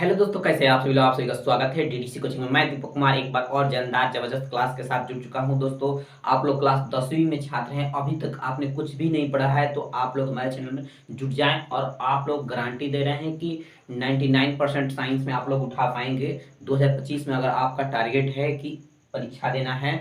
Hello दोस्तों, कैसे हैं आप सभी लोग। आप सभी का स्वागत है डीडीसी कोचिंग में। मैं दीपक कुमार एक बार और जानदार जबरदस्त क्लास के साथ जुड़ चुका हूं। दोस्तों, आप लोग क्लास 10वीं में छात्र हैं, अभी तक आपने कुछ भी नहीं पढ़ा है तो आप लोग हमारे चैनल में जुट जाएं और आप लोग गारंटी दे रहे हैं कि 99% साइंस में आप लोग उठा पाएंगे। 2025 में अगर आपका टारगेट है कि परीक्षा देना है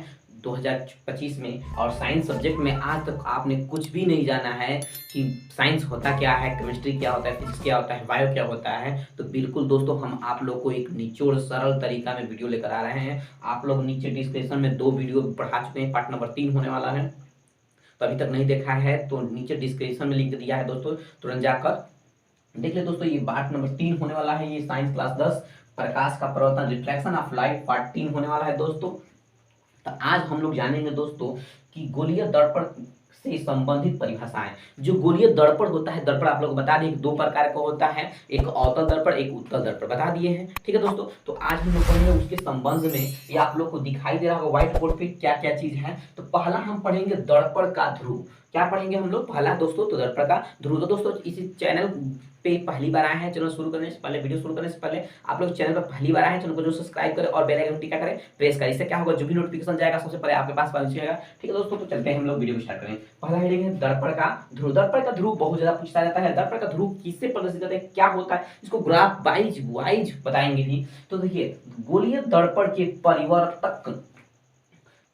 2025 में और साइंस सब्जेक्ट में आज तक आपने कुछ भी नहीं जाना है कि साइंस होता क्या है, केमिस्ट्री क्या होता है, फिजिक्स क्या होता है, बायो क्या होता है, तो बिल्कुल दोस्तों हम आप लोग को एक निचोड़ सरल तरीका में वीडियो लेकर आ रहे हैं। आप लोग नीचे डिस्क्रिप्शन में 2 वीडियो पढ़ा चुके हैं, पार्ट नंबर 3 होने वाला है। तो अभी तक नहीं देखा है तो नीचे डिस्क्रिप्शन में लिंक दिया है दोस्तों, तुरंत जाकर देख ले दोस्तों। ये पार्ट नंबर 3 होने वाला है, ये साइंस क्लास 10 प्रकाश का प्रवर्तन रिफ्लेक्शन ऑफ लाइट पार्ट 3 होने वाला है दोस्तों। तो आज हम लोग जानेंगे दोस्तों कि गोलीय दर्पण से संबंधित परिभाषाएं। जो गोलीय दर्पण होता है, दर्पण आप लोग बता दें 2 प्रकार का होता है, एक अवतल दर्पण, एक उत्तल दर्पण बता दिए हैं। ठीक है दोस्तों, तो आज हम लोग पढ़ेंगे उसके संबंध में। ये आप लोग को दिखाई दे रहा होगा व्हाइट बोर्ड पे क्या क्या चीज है। तो पहला हम पढ़ेंगे दर्पण का ध्रुव। क्या पढ़ेंगे हम लोग पहला दोस्तों? तो दर्पण का ध्रुव। तो दोस्तों इसी चैनल पे पहली बार आए हैं, चैनल शुरू करने से पहले, वीडियो शुरू करने से पहले आप लोग चैनल पर पहली बार आए हैं, चैनल को जो सब्सक्राइब करें और बेल आइकन टिका करें, प्रेस करें। इससे क्या होगा, जो भी नोटिफिकेशन जाएगा सबसे पहले आपके पास पहुंच जाएगा। ठीक है दोस्तों, तो चलते हैं हम लोग वीडियो स्टार्ट करें। पहला हेडिंग है दर्पण का ध्रुव। दर्पण का ध्रुव बहुत ज्यादा पूछा जाता है। दर्पण का ध्रुव किससे प्रदर्शित करते हैं, क्या होता है, इसको ग्राफ वाइज बताएंगे भी। तो देखिए, गोलीय दर्पण के परिवर्तक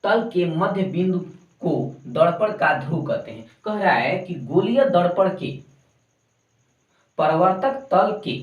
तल के मध्य बिंदु को दर्पण का ध्रुव कहते हैं। कह रहा है कि गोलीय दर्पण के परावर्तक तल के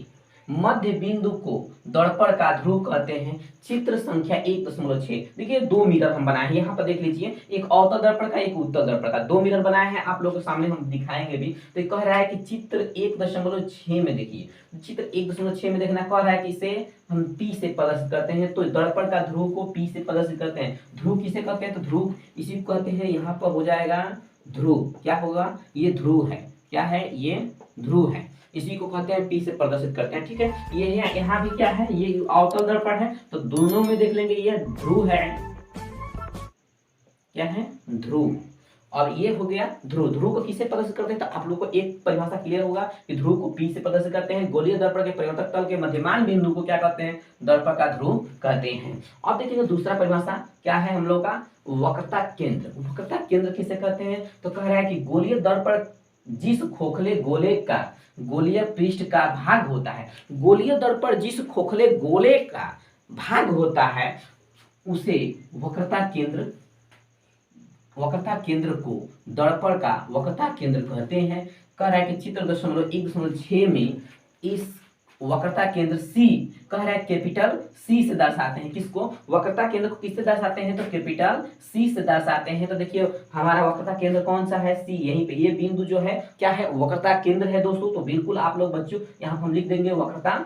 मध्य बिंदु को दर्पण का ध्रुव कहते हैं। चित्र संख्या 1.6। देखिए 2 मिरर हम बनाए हैं, यहाँ पर देख लीजिए, एक अवतल दर्पण का, एक उत्तल दर्पण का, 2 मिरर बनाए हैं। आप लोगों के सामने हम दिखाएंगे भी। तो ये कह रहा है कि चित्र 1.6 में देखिए, चित्र 1.6 में देखना, कह रहा है कि इसे हम P से प्रदर्शित करते हैं। तो दर्पण का ध्रुव को P से प्रदर्शित करते हैं। ध्रुव किसे कहते हैं? तो ध्रुव इसी को कहते हैं। यहाँ पर हो जाएगा ध्रुव। क्या होगा? ये ध्रुव है। क्या है? ये ध्रुव है। इसी को कहते हैं P से प्रदर्शित करते हैं। ठीक है, ये यहाँ भी क्या है, ये अवतल दर्पण है, तो दोनों में देख लेंगे ये ध्रुव है। क्या है? ध्रुव। और ये हो गया ध्रुव। ध्रुव को किससे प्रदर्शित करते हैं? तो आप लोग को एक परिभाषा क्लियर होगा कि ध्रुव को P से प्रदर्शित करते हैं। गोलीय दर्पण के परिवर्तक तल के मध्यमान बिंदु को क्या कहते हैं? दर्पण का ध्रुव कहते हैं। अब देखिए दूसरा परिभाषा क्या है हम लोग का, वक्रता केंद्र। वक्रता केंद्र किसे कहते हैं? तो कह रहा है कि गोलीय दर्पण जिस खोखले गोले का गोलीय पृष्ठ का भाग होता है, गोलीय दर्पण जिस खोखले गोले का भाग होता है उसे वक्रता केंद्र को दर्पण का वक्रता केंद्र कहते हैं। कह रहा है कि चित्र 1.6 में इस वक्रता केंद्र C, कह रहा है कैपिटल C से दर्शाते हैं। किसको? वक्रता केंद्र को किससे दर्शाते हैं? तो कैपिटल C से दर्शाते हैं। तो देखिए हमारा वक्रता केंद्र कौन सा है? C। यहीं पे ये बिंदु जो है क्या है? वक्रता केंद्र है दोस्तों। तो बिल्कुल आप लोग बच्चों यहाँ हम लिख देंगे वक्रता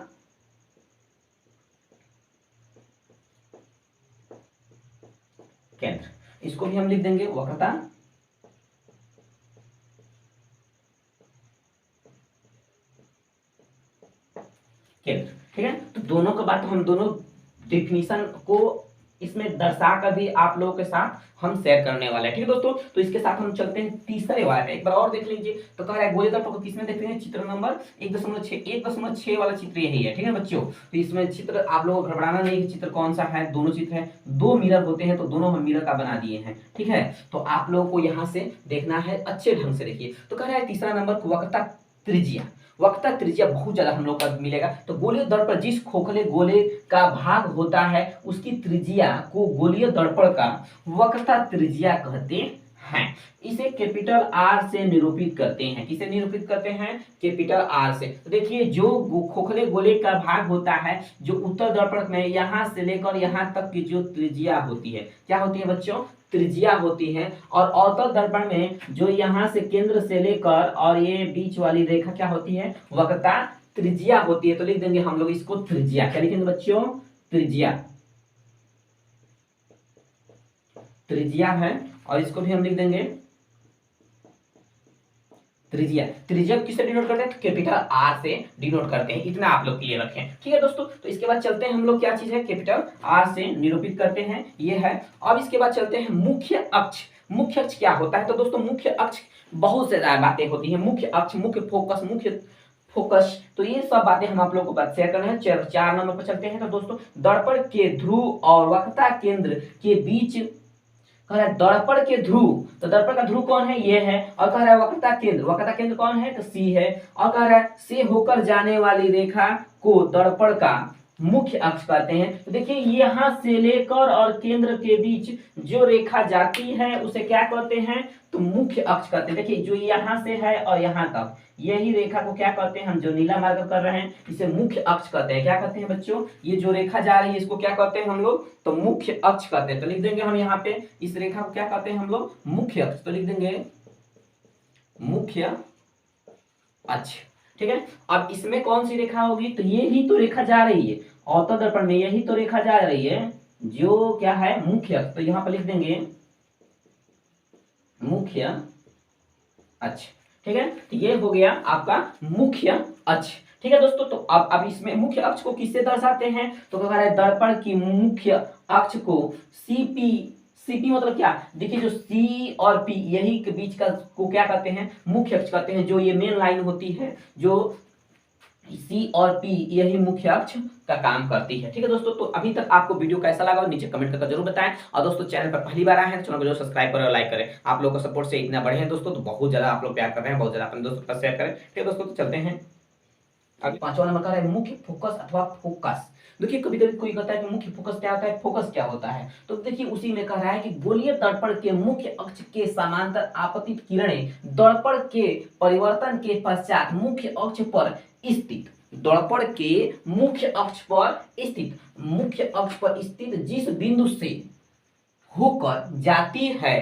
केंद्र, इसको भी हम लिख देंगे वक्रता केंद्र। ठीक है, तो दोनों का बात हम दोनों डिफिनीशन को इसमें दर्शा कर भी आप लोगों के साथ हम शेयर करने वाले हैं। ठीक है दोस्तों, तो इसके साथ हम चलते हैं तीसरे वाले, एक बार और देख लीजिए। तो कह रहा है गोलीय दर्पण को किसमें देखते हैं? चित्र नंबर 1.6 वाला चित्र यही है। ठीक है बच्चों, तो इसमें चित्र आप लोगों को घबराना नहीं कि चित्र कौन सा है, दोनों चित्र है, 2 मिरर होते हैं, तो दोनों हम मिरर का बना दिए हैं। ठीक है, तो आप लोगों को यहाँ से देखना है, अच्छे ढंग से देखिए। तो कह रहा है तीसरा नंबर वक्रता त्रिज्या। वक्रता त्रिज्या बहुत ज्यादा हम लोग का मिलेगा। तो गोलीय दर्पण जिस खोखले गोले का भाग होता है उसकी त्रिज्या को गोलीय दर्पण का वक्रता त्रिज्या कहते हैं। इसे कैपिटल R से निरूपित करते हैं। किसे निरूपित करते हैं? कैपिटल R से। तो देखिए जो खोखले गोले का भाग होता है, जो उत्तल दर्पण में यहाँ से लेकर यहाँ तक की जो त्रिज्या होती है, क्या होती है बच्चों? त्रिज्या होती है। और अवतल दर्पण में जो यहाँ से केंद्र से लेकर और ये बीच वाली रेखा क्या होती है? वक्रता त्रिज्या होती है। तो लिख देंगे हम लोग इसको त्रिज्या। क्या लिखेंगे बच्चों? त्रिज्या। त्रिज्या है, और इसको भी हम लिख देंगे त्रिज्या। त्रिज्या किससे डिनोट करते हैं? तो कैपिटल R से डिनोट करते हैं। इतना आप लोग क्लियर रखें। ठीक है दोस्तों, तो इसके बाद चलते हैं हम लोग, क्या चीज है? कैपिटल R से निरूपित करते हैं, ये है। अब इसके बाद चलते हैं मुख्य अक्ष। मुख्य अक्ष क्या होता है? तो दोस्तों मुख्य अक्ष बहुत से बातें होती है। मुख्य अक्ष, मुख्य फोकस। तो ये सब बातें हम आप लोगों को बात शेयर करने हैं। 4 नंबर पर चलते हैं। तो दोस्तों दर्पण के ध्रुव और वक्रता केंद्र के बीच कह रहा है दर्पण के ध्रुव, तो दर्पण का ध्रुव कौन है, ये है। और कह रहा है वक्रता केंद्र कौन है, तो सी है। और कह रहा है से होकर जाने वाली रेखा को दर्पण का मुख्य अक्ष कहते हैं। तो देखिए यहां से लेकर और केंद्र के बीच जो रेखा जाती है उसे क्या कहते हैं, तो मुख्य अक्ष कहते हैं। देखिए जो यहां से है और यहां तक यही रेखा को क्या कहते हैं, हम जो नीला मार्क कर रहे हैं इसे मुख्य अक्ष कहते हैं। क्या कहते हैं बच्चों, ये जो रेखा जा रही है इसको क्या कहते हैं हम लोग, तो मुख्य अक्ष कहते हैं। तो लिख देंगे हम यहाँ पे इस रेखा को क्या कहते हैं हम लोग, मुख्य अक्ष। तो लिख देंगे मुख्य अक्ष, ठीक है। अब इसमें कौन सी रेखा होगी, तो ये ही तो रेखा जा रही है अवतल दर्पण में, यही तो रेखा जा रही है जो क्या है मुख्य अक्ष। तो यहाँ पर लिख देंगे मुख्य अक्ष, ठीक है। तो ये हो गया आपका मुख्य अक्ष, ठीक है दोस्तों। तो अब इसमें मुख्य अक्ष को किससे दर्शाते हैं, तो कह रहा है दर्पण की मुख्य अक्ष को सीपी मतलब क्या, देखिए जो सी और पी यही के बीच का को क्या कहते हैं, मुख्य अक्ष कहते हैं। जो ये मेन लाइन होती है, जो सी और पी यही मुख्य अक्ष का काम करती है, ठीक है दोस्तों। तो अभी तक आपको वीडियो कैसा लगा और नीचे कमेंट करके जरूर बताएं। और दोस्तों चैनल पर पहली बार आए हैं तो चैनल को जरूर सब्सक्राइब करें और लाइक करें। आप लोगों का सपोर्ट से इतना बढ़े हैं दोस्तों, तो बहुत ज्यादा आप लोग प्यार कर रहे हैं, बहुत ज्यादा अपने दोस्तों के साथ शेयर करें, ठीक है दोस्तों। तो चलते हैं अभी 5वां नंबर का है मुख्य फोकस अथवा फोकस। देखिए कभी कभी कोई कहता है कि मुख्य फोकस क्या होता है, फोकस क्या होता है। तो देखिए उसी में कह रहा है कि गोलीय दर्पण के मुख्य अक्ष के समांतर आपतित किरणें दर्पण के परिवर्तन के पश्चात मुख्य अक्ष पर स्थित, दर्पण के मुख्य अक्ष पर स्थित जिस बिंदु से होकर जाती है,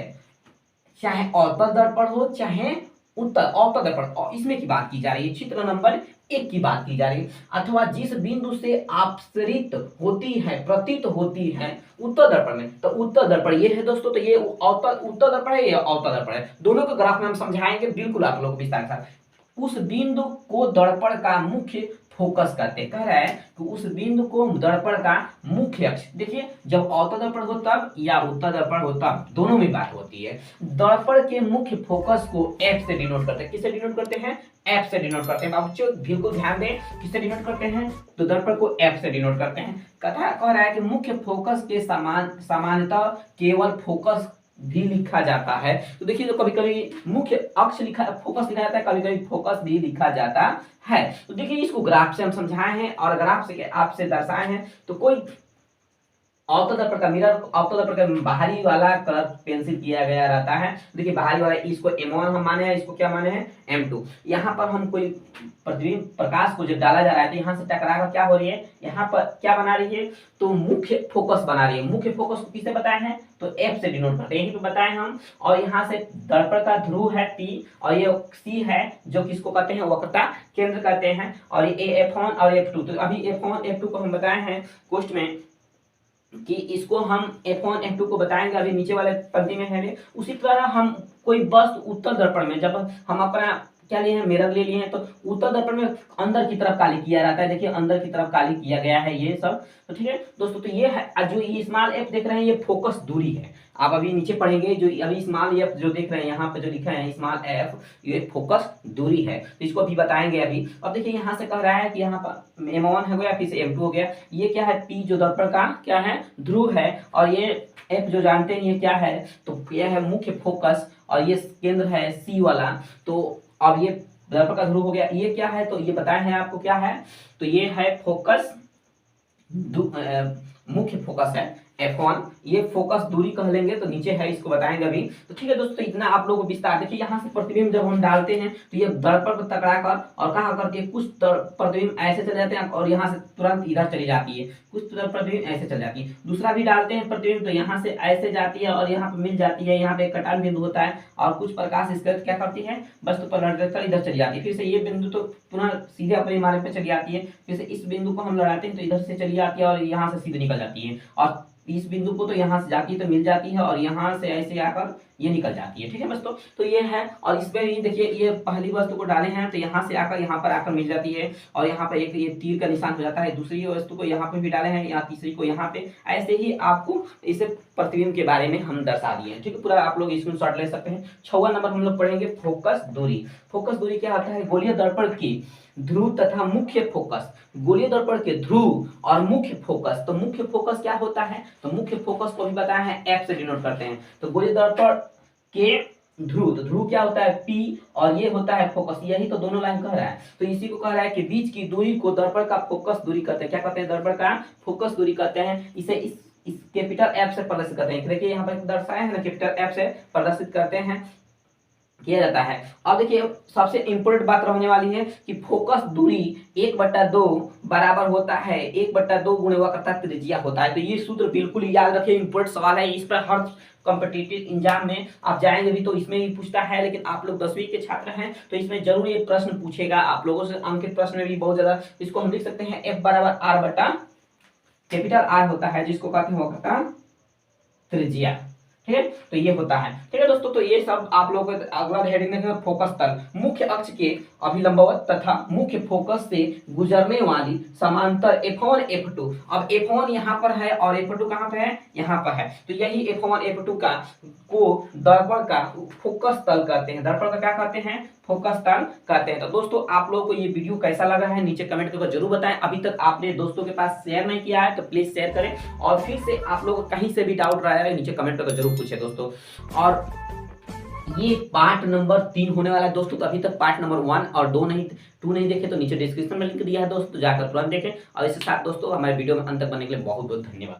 चाहे अवतल दर्पण हो चाहे अवतल दर्पण, और इसमें की बात की जा रही है, चित्र नंबर 1 की बात की जा रही है, अथवा जिस बिंदु से अपसरित होती है, प्रतीत होती है उत्तर दर्पण में। तो उत्तर दर्पण ये है दोस्तों, तो ये उत्तर दर्पण है, ये अवतल दर्पण है। दोनों के ग्राफ में हम समझाएंगे बिल्कुल आप लोगों को विस्तार के साथ। उस बिंदु को दर्पण का मुख्य फोकस कहते हैं। कह रहा है कि उस बिंदु को दर्पण का मुख्य अक्ष, देखिए जब अवतल दर्पण हो तब या उत्तर दर्पण हो तब, दोनों में बात होती है। दर्पण के मुख्य फोकस को एफ से डिनोट करते हैं। किससे डिनोट करते हैं, एफ से डिनोट करते हैं। बच्चों बिल्कुल ध्यान दें, किससे डिनोट करते हैं, तो दर्पण को एफ से डिनोट करते हैं। कथा कह रहा है कि मुख्य फोकस के सामान्यतः केवल फोकस भी लिखा जाता है। तो देखिए जो कभी कभी मुख्य अक्ष लिखा फोकस लिखा जाता है, कभी कभी फोकस भी लिखा जाता है। तो देखिए इसको ग्राफ से हम समझाए हैं और ग्राफ से आपसे दर्शाए हैं। तो कोई अवतल दर्पण का मिरर, अवतल दर्पण का बाहरी वाला कलर पेंसिल किया गया रहता है। देखिए बाहरी वाला इसको M1 हम माने हैं, इसको क्या माने हैं M2। यहाँ पर हम कोई प्रतिबिंब प्रकाश को जब डाला जा रहा है तो यहाँ से टकरा कर क्या हो रही है, यहाँ पर क्या बना रही है, तो मुख्य फोकस बना रही है। मुख्य फोकस को किसे बताए हैं, तो F से डिनोट करते हैं, यही पे बताए हम। और यहाँ से दर्पण का ध्रुव है P और ये C है जो किसको कहते हैं, वक्रता केंद्र कहते हैं। और ये F1 और F2, तो अभी F1 F2 को हम बताए हैं क्वेश्चन में कि इसको हम F1 F2 को बताएंगे, अभी नीचे वाले पंक्ति में है। उसी तरह हम कोई वस्तु उत्तर दर्पण में जब हम अपना क्या लिए हैं, मिरर ले लिए हैं, तो उत्तर दर्पण में अंदर की तरफ काली किया रहता है। देखिए अंदर की तरफ काली किया गया है ये सब, तो ठीक है दोस्तों। तो ये है जो ये स्मॉल एफ देख रहे हैं, ये फोकस दूरी है। आप अभी नीचे पढ़ेंगे जो अभी स्मॉल एफ जो देख रहे हैं, यहाँ पे जो लिखा है स्मॉल एफ, ये फोकस दूरी है। तो इसको अभी बताएंगे अभी। अब देखिए यहाँ से कह रहा है कि यहाँ पर M1 हो गया, फिर से M2 हो गया। ये क्या है, P जो दर्पण का क्या है, ध्रुव है। और ये F जो जानते हैं ये क्या है, तो यह है मुख्य फोकस और ये केंद्र है C वाला। तो अब ये दर्पण का ध्रुव हो गया, ये क्या है, तो ये बताए हैं आपको क्या है, तो ये है फोकस मुख्य फोकस है F1। ये फोकस दूरी कह लेंगे, तो नीचे है इसको बताएंगे अभी। तो ठीक है दोस्तों, इतना आप लोगों को विस्तार। देखिए यहाँ से प्रतिबिंब जब हम डालते हैं तो ये दर्पण पर टकरा कर और कहाँ करके कुछ प्रतिबिंब ऐसे चले जाते हैं और यहाँ से तुरंत इधर चली जाती है, कुछ प्रतिबिंब ऐसे चल जाती है। दूसरा भी डालते हैं प्रतिबिंब तो यहाँ से ऐसे जाती है और यहाँ पे मिल जाती है, यहाँ पे एक कटान बिंदु होता है और कुछ प्रकाश इसके क्या करती है, वस्तु पर लड़कर इधर चली जाती है। फिर से ये बिंदु तो पुनः सीधे अपने मार्ग पे चली जाती है। फिर से इस बिंदु को हम लड़ाते हैं तो इधर से चली जाती है और यहाँ से सीधे निकल जाती है। और इस बिंदु को तो यहाँ से जाती तो मिल जाती है और यहाँ से ऐसे आकर ये निकल जाती है, ठीक है दोस्तों। तो ये है, और इसमें भी देखिए ये पहली वस्तु को डाले हैं तो यहाँ से आकर यहाँ पर आकर मिल जाती है और यहाँ पर एक ये तीर का निशान हो जाता है। दूसरी वस्तु को यहाँ पे भी डाले हैं, यहाँ तीसरी को यहाँ पे, ऐसे ही आपको इसे प्रतिबिंब के बारे में हम दर्शा दिए हैं, ठीक है। पूरा आप लोग स्क्रीनशॉट ले सकते हैं। 6वां नंबर हम लोग पढ़ेंगे फोकस दूरी। फोकस दूरी क्या होता है, गोलीय दर्पण की ध्रुव तथा मुख्य फोकस। गोलीय दर्पण के ध्रुव और मुख्य फोकस, तो मुख्य फोकस क्या होता है, तो मुख्य फोकस को भी बताया है एफ से डिनोट करते हैं। तो गोलीय दर्पण के ध्रुव, तो ध्रुव क्या होता है P और ये होता है फोकस, यही तो दोनों लाइन कह रहा है। तो इसी को कह रहा है कि बीच की दूरी को दर्पण का फोकस दूरी कहते हैं। क्या कहते हैं, दर्पण का फोकस दूरी कहते हैं। इसे इस कैपिटल एफ से प्रदर्शित करते हैं। देखिए यहाँ पर दर्शाया है ना, कैपिटल एफ से प्रदर्शित करते हैं, किया जाता है। अब देखिए सबसे इंपोर्टेंट बात रहने वाली है कि फोकस दूरी 1/2 बराबर होता है 1/2 गुणे वक्रता त्रिज्या होता है। तो ये सूत्र बिल्कुल याद रखिए, इंपोर्टेंट सवाल है, इस पर हर कॉम्पिटिटिव एग्जाम में आप जाएंगे भी तो इसमें भी पूछता है। लेकिन आप लोग 10वीं के छात्र हैं तो इसमें जरूर ये प्रश्न पूछेगा आप लोगों से। अंकित प्रश्न में भी बहुत ज्यादा, इसको हम लिख सकते हैं F बराबर R बटा कैपिटल R होता है, जिसको कहते हैं वक्रता त्रिज्या। ठीक है, तो ये होता है। ठीक है दोस्तों, तो ये सब आप लोग अगला हेडिंग देखेंगे फोकस तल, मुख्य अक्ष के अभिलंबवत तथा मुख्य फोकस से गुजरने वाली समांतर F1 F2। अब F1 यहाँ पर है और F2 कहाँ पे है, यहाँ पर है। तो यही F1 F2 का को दर्पण का फोकस तल कहते हैं। दर्पण का क्या कहते हैं, फोकस तल कहते हैं। तो दोस्तों आप लोगों को ये वीडियो कैसा लगा है नीचे कमेंट करके जरूर बताएं। अभी तक आपने दोस्तों के पास शेयर नहीं किया है तो प्लीज शेयर करें, और फिर से आप लोग कहीं से भी डाउट रहा है नीचे कमेंट करके जरूर पूछे दोस्तों। और ये पार्ट नंबर 3 होने वाला है दोस्तों। तो अभी तक पार्ट नंबर 1 और 2 नहीं देखे तो नीचे डिस्क्रिप्शन में लिंक दिया है दोस्तों, जाकर तुरंत देखें। और इसके साथ दोस्तों हमारे वीडियो में अंत तक बनने के लिए बहुत बहुत धन्यवाद।